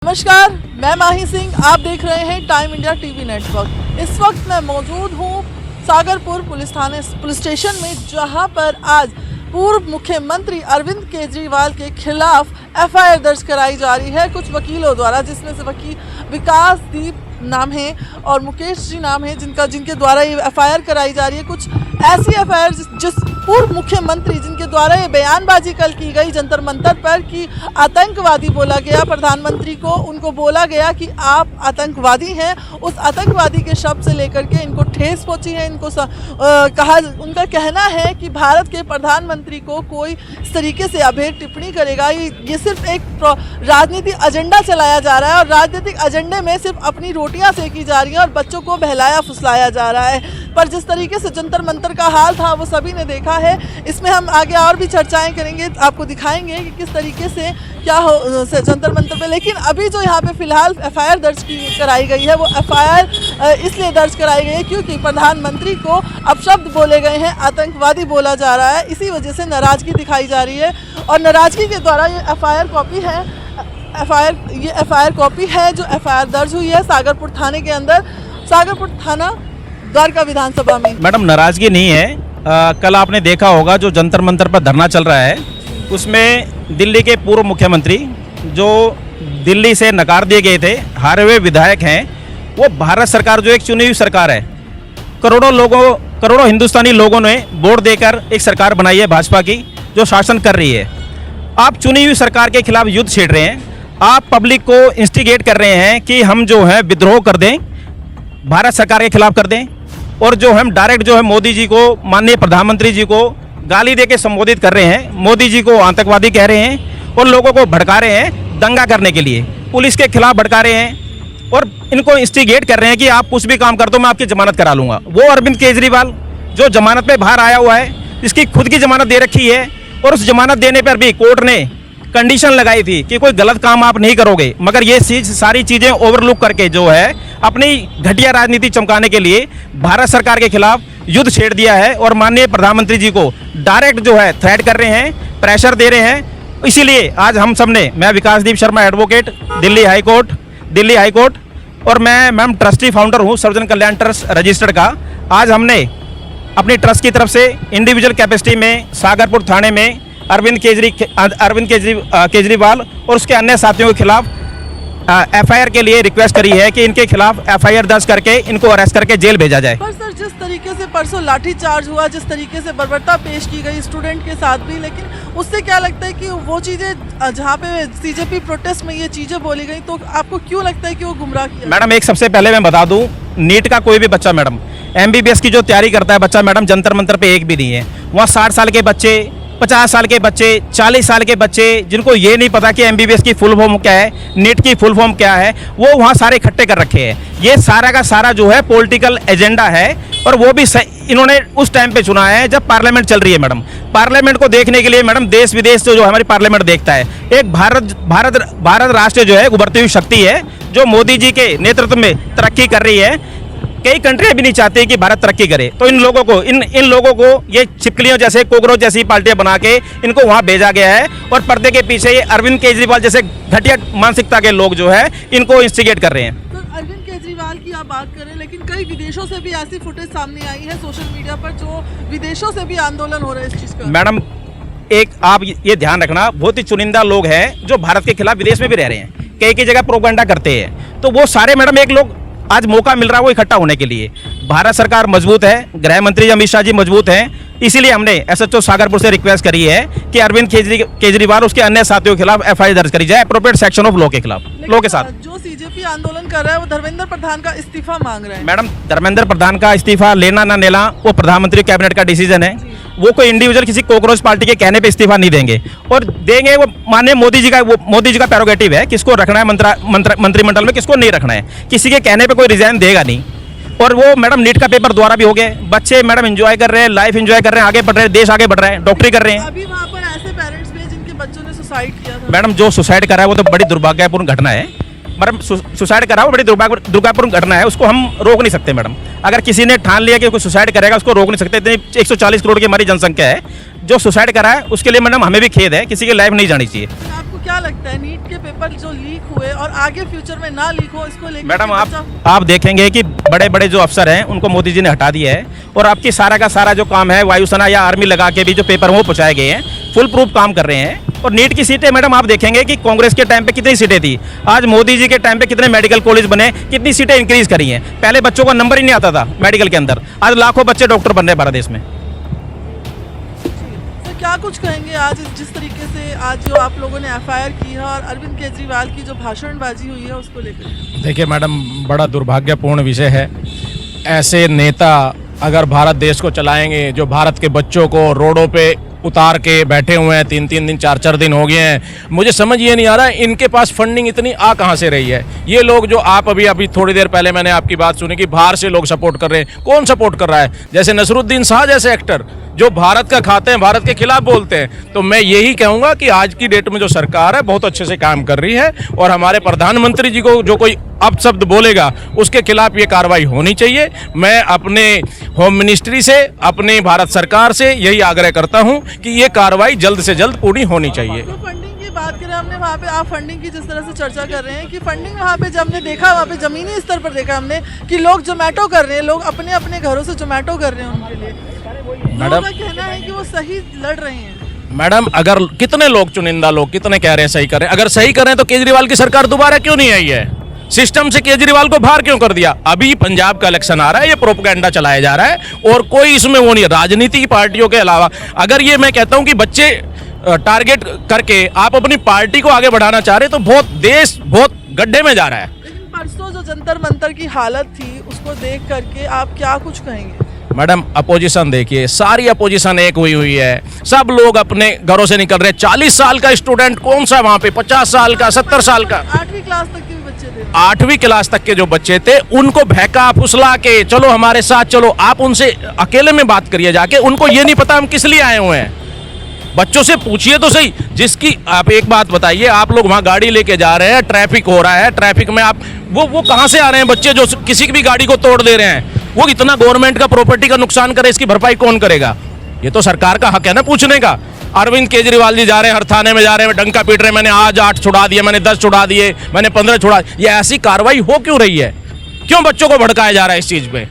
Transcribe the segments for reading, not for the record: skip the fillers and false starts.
नमस्कार, मैं माही सिंह। आप देख रहे हैं टाइम इंडिया टीवी नेटवर्क। इस वक्त मैं मौजूद हूं सागरपुर पुलिस स्टेशन में, जहां पर आज पूर्व मुख्यमंत्री अरविंद केजरीवाल के खिलाफ एफआईआर दर्ज कराई जा रही है कुछ वकीलों द्वारा, जिसमें से वकील विकास दीप नाम है और मुकेश जी नाम है, जिनके द्वारा ये एफआईआर कराई जा रही है। कुछ ऐसी एफआईआर जिस पूर्व मुख्यमंत्री जिनके द्वारा ये बयानबाजी कल की गई जंतर मंतर पर कि आतंकवादी बोला गया प्रधानमंत्री को, उनको बोला गया कि आप आतंकवादी हैं। उस आतंकवादी के शब्द से लेकर के इनको ठेस पहुंची है। इनको उनका कहना है कि भारत के प्रधानमंत्री को कोई इस तरीके से अभेद टिप्पणी करेगा, ये सिर्फ एक राजनीतिक एजेंडा चलाया जा रहा है और राजनीतिक एजेंडे में सिर्फ अपनी रोटियां सेकी जा रही हैं और बच्चों को बहलाया फुसलाया जा रहा है। पर जिस तरीके से जंतर मंतर का हाल था वो सभी ने देखा है। इसमें हम आगे और भी चर्चाएं करेंगे, आपको दिखाएंगे कि किस तरीके से क्या हो जंतर मंतर पे। लेकिन अभी जो यहाँ पे फिलहाल एफआईआर दर्ज कराई गई है, वो एफआईआर इसलिए दर्ज कराई गई है क्योंकि प्रधानमंत्री को अपशब्द बोले गए हैं, आतंकवादी बोला जा रहा है। इसी वजह से नाराजगी दिखाई जा रही है और नाराजगी के द्वारा ये एफआईआर कॉपी है। एफआईआर कॉपी है जो एफआईआर दर्ज हुई है सागरपुर थाने के अंदर, सागरपुर थाना द्वारका विधानसभा में। मैडम, नाराजगी नहीं है। कल आपने देखा होगा जो जंतर मंतर पर धरना चल रहा है, उसमें दिल्ली के पूर्व मुख्यमंत्री जो दिल्ली से नकार दिए गए थे, हारे हुए विधायक हैं, वो भारत सरकार जो एक चुनी हुई सरकार है, करोड़ों हिंदुस्तानी लोगों ने वोट देकर एक सरकार बनाई है भाजपा की, जो शासन कर रही है। आप चुनी हुई सरकार के खिलाफ युद्ध छेड़ रहे हैं। आप पब्लिक को इंस्टिगेट कर रहे हैं कि हम जो है विद्रोह कर दें, भारत सरकार के खिलाफ कर दें, और जो हम डायरेक्ट जो है मोदी जी को, माननीय प्रधानमंत्री जी को गाली दे के संबोधित कर रहे हैं। मोदी जी को आतंकवादी कह रहे हैं और लोगों को भड़का रहे हैं दंगा करने के लिए, पुलिस के खिलाफ भड़का रहे हैं और इनको इंस्टिगेट कर रहे हैं कि आप कुछ भी काम कर दो, मैं आपकी जमानत करा लूँगा। वो अरविंद केजरीवाल जो जमानत पे बाहर आया हुआ है, इसकी खुद की जमानत दे रखी है और उस जमानत देने पर भी कोर्ट ने कंडीशन लगाई थी कि कोई गलत काम आप नहीं करोगे। मगर ये सारी चीज़ें ओवरलुक करके जो है अपनी घटिया राजनीति चमकाने के लिए भारत सरकार के खिलाफ युद्ध छेड़ दिया है और माननीय प्रधानमंत्री जी को डायरेक्ट जो है थ्रेट कर रहे हैं, प्रेशर दे रहे हैं। इसीलिए आज हम सब ने, मैं Vikasdeep Sharma advocate, Delhi high court और मैं मैम ट्रस्टी फाउंडर हूँ सर्वजन कल्याण ट्रस्ट रजिस्टर्ड का। आज हमने अपनी ट्रस्ट की तरफ से इंडिविजुअल कैपेसिटी में सागरपुर थाने में अरविंद केजरीवाल और उसके अन्य साथियों के खिलाफ एफआईआर के लिए रिक्वेस्ट करी है कि इनके खिलाफ एफआईआर दर्ज करके इनको अरेस्ट करके जेल भेजा जाए। पर सर, जिस तरीके से परसों लाठीचार्ज हुआ, जिस तरीके से बर्बरता पेश की गई स्टूडेंट के साथ भी, लेकिन उससे क्या लगता है कि वो चीज़ें जहाँ पे सीजेपी प्रोटेस्ट में ये चीज़ें बोली गई, तो आपको क्यों लगता है कि वो गुमराह किया? मैडम, एक सबसे पहले मैं बता दूं, नीट का कोई भी बच्चा मैडम, MBBS की जो तैयारी करता है बच्चा मैडम, जंतर मंतर पे एक भी नहीं है। वहाँ 60 साल के बच्चे, 50 साल के बच्चे, 40 साल के बच्चे, जिनको ये नहीं पता कि MBBS की फुल फॉर्म क्या है, नीट की फुल फॉर्म क्या है, वो वहाँ सारे इकट्ठे कर रखे हैं। ये सारा का सारा जो है पॉलिटिकल एजेंडा है और वो भी इन्होंने उस टाइम पे चुना है जब पार्लियामेंट चल रही है मैडम। पार्लियामेंट को देखने के लिए मैडम देश विदेश से जो हमारी पार्लियामेंट देखता है। एक भारत राष्ट्र जो है उभरती हुई शक्ति है, जो मोदी जी के नेतृत्व में तरक्की कर रही है। कई कंट्रियां भी नहीं चाहती कि भारत तरक्की करे, तो इन लोगों को ये छिपकलियों जैसे, कोकरोच जैसी पार्टियां बना के इनको वहां भेजा गया है और पर्दे के पीछे ये अरविंद केजरीवाल जैसे घटिया मानसिकता के लोग जो है इनको इंस्टिगेट कर रहे हैं। तो अरविंद केजरीवाल की आप बात करें, लेकिन कई विदेशों से भी ऐसी फुटेज सामने आई है सोशल मीडिया पर, जो विदेशों से भी आंदोलन हो रहा है इस चीज का। मैडम, एक आप ये ध्यान रखना, बहुत ही चुनिंदा लोग हैं जो भारत के खिलाफ विदेश में भी रह रहे हैं, कई जगह प्रोपेगेंडा करते हैं, तो वो सारे मैडम एक लोग आज मौका मिल रहा है वो इकट्ठा होने के लिए। भारत सरकार मजबूत है, गृह मंत्री अमित शाह जी मजबूत हैं, इसीलिए हमने SHO सागरपुर से रिक्वेस्ट करी है कि अरविंद केजरीवाल उसके अन्य साथियों के खिलाफ एफआईआर दर्ज करी जाए अप्रोप्रिएट सेक्शन ऑफ लॉ के खिलाफ, लॉ के साथ। जो सीजेपी आंदोलन कर रहा है वो धर्मेंद्र प्रधान का इस्तीफा मांग रहे हैं। मैडम, धर्मेंद्र प्रधान का इस्तीफा लेना ना लेना वो प्रधानमंत्री कैबिनेट का डिसीजन है। वो कोई इंडिविजुअल किसी कोकरोच पार्टी के कहने पे इस्तीफा नहीं देंगे, और देंगे वो माननीय मोदी जी का प्रेरोगेटिव है, किसको रखना है मंत्रिमंडल में, किसको नहीं रखना है। किसी के कहने पे कोई रिजाइन देगा नहीं। और वो मैडम नीट का पेपर द्वारा भी हो गए, बच्चे मैडम एंजॉय कर रहे हैं, लाइफ एंजॉय कर रहे हैं, आगे बढ़ रहे हैं, देश आगे बढ़ रहा है, डॉक्टरी कर रहे हैं। अभी वहाँ पर ऐसे पेरेंट्स भी हैं जिनके बच्चों ने सुसाइड किया था। मैडम, जो सुसाइड करा है वो तो बड़ी दुर्भाग्यपूर्ण घटना है। मैडम, सुसाइड करा वो बड़ी दुर्भाग्यपूर्ण घटना है, उसको हम रोक नहीं सकते मैडम। अगर किसी ने ठान लिया कि कोई सुसाइड करेगा, उसको रोक नहीं सकते। इतनी 140 करोड़ की हमारी जनसंख्या है, जो सुसाइड करा है उसके लिए मैडम हमें भी खेद है, किसी की लाइफ नहीं जानी चाहिए। आपको आपको क्या लगता है नीट के पेपर जो लीक हुए और आगे फ्यूचर में ना लीक हो, इसको लेकर मैडम बच्चा- आप देखेंगे कि बड़े बड़े जो अफसर हैं उनको मोदी जी ने हटा दिया है और आपकी सारा का सारा जो काम है वायुसेना या आर्मी लगा के भी जो पेपर वो पहुंचाए गए हैं, फुल प्रूफ काम कर रहे हैं। और नीट की सीटें मैडम आप देखेंगे कि कांग्रेस के टाइम पे कितनी सीटें थी, आज मोदी जी के टाइम पे कितने मेडिकल कॉलेज बने, कितनी सीटें इंक्रीज करी हैं। पहले बच्चों को नंबर ही नहीं आता था मेडिकल के अंदर, आज लाखों बच्चे डॉक्टर बन रहे हैं भारत देश में। तो क्या कुछ कहेंगे आज जिस तरीके से आज जो आप लोगों ने एफआईआर की है और अरविंद केजरीवाल की जो भाषणबाजी हुई है उसको लेकर? देखिए मैडम, बड़ा दुर्भाग्यपूर्ण विषय है। ऐसे नेता अगर भारत देश को चलाएंगे जो भारत के बच्चों को रोडों पे उतार के बैठे हुए हैं, 3-3 दिन 4-4 दिन हो गए हैं, मुझे समझ ये नहीं आ रहा है इनके पास फंडिंग इतनी आ कहाँ से रही है। ये लोग जो आप अभी थोड़ी देर पहले मैंने आपकी बात सुनी कि बाहर से लोग सपोर्ट कर रहे हैं, कौन सपोर्ट कर रहा है? जैसे नसरुद्दीन शाह जैसे एक्टर जो भारत का खाते हैं, भारत के खिलाफ बोलते हैं। तो मैं यही कहूँगा कि आज की डेट में जो सरकार है बहुत अच्छे से काम कर रही है और हमारे प्रधानमंत्री जी को जो कोई अपशब्द बोलेगा उसके खिलाफ ये कार्रवाई होनी चाहिए। मैं अपने होम मिनिस्ट्री से, अपनी भारत सरकार से यही आग्रह करता हूं कि ये कार्रवाई जल्द से जल्द पूरी होनी चाहिए। तो फंडिंग की बात करें हमने वहाँ पे, आप फंडिंग की जिस तरह से चर्चा कर रहे हैं कि फंडिंग वहाँ पे जब हमने देखा, वहाँ पे जमीनी स्तर पर देखा हमने कि लोग जोमेटो कर रहे हैं, लोग अपने अपने घरों से जोमेटो कर रहे हैं उनके लिए। लोगों का कहना है कि वो सही लड़ रहे हैं। मैडम, अगर कितने लोग, चुनिंदा लोग कितने कह रहे हैं सही कर रहे हैं, अगर सही कर रहे हैं तो केजरीवाल की सरकार दोबारा क्यों नहीं आई है? सिस्टम से केजरीवाल को बाहर क्यों कर दिया? अभी पंजाब का इलेक्शन आ रहा है, ये प्रोपेगेंडा चलाया जा रहा है और कोई इसमें वो नहीं, राजनीति की पार्टियों के अलावा। अगर ये मैं कहता हूं कि बच्चे टारगेट करके आप अपनी पार्टी को आगे बढ़ाना चाह रहे हैं तो देश बहुत गड्ढे में जा रहा है। लेकिन परसों जो जंतर मंतर की हालत थी उसको देख करके आप क्या कुछ कहेंगे? मैडम, अपोजिशन देखिए, सारी अपोजिशन एक हुई है, सब लोग अपने घरों से निकल रहे हैं। 40 साल का स्टूडेंट कौन सा वहां पे, 50 साल का, 70 साल का, 8वीं क्लास तक के भी बच्चे थे। 8वीं क्लास तक के जो बच्चे थे उनको बहका फुसला के चलो हमारे साथ चलो। आप उनसे अकेले में बात करिए जाके, उनको ये नहीं पता हम किस लिए आए हुए हैं। बच्चों से पूछिए तो सही। जिसकी आप एक बात बताइए, आप लोग वहां गाड़ी लेके जा रहे हैं, ट्रैफिक हो रहा है, ट्रैफिक में आप वो कहां से आ रहे हैं बच्चे जो किसी की भी गाड़ी को तोड़ दे रहे हैं? वो इतना गवर्नमेंट का प्रॉपर्टी का नुकसान करे, इसकी भरपाई कौन करेगा? ये तो सरकार का हक है ना पूछने का। अरविंद केजरीवाल जी जा रहे हैं, हर थाने में जा रहे हैं, डंका पीट रहे हैं, मैंने आज 8 छुड़ा दिए, मैंने 10 छुड़ा दिए, मैंने 15 छुड़ा। ये ऐसी कार्रवाई हो क्यों रही है? क्यों बच्चों को भड़काया जा रहा है इस चीज पे?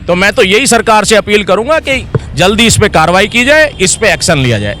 तो मैं तो यही सरकार से अपील करूंगा कि जल्दी इस पे कार्रवाई की जाए, इस पे एक्शन लिया जाए।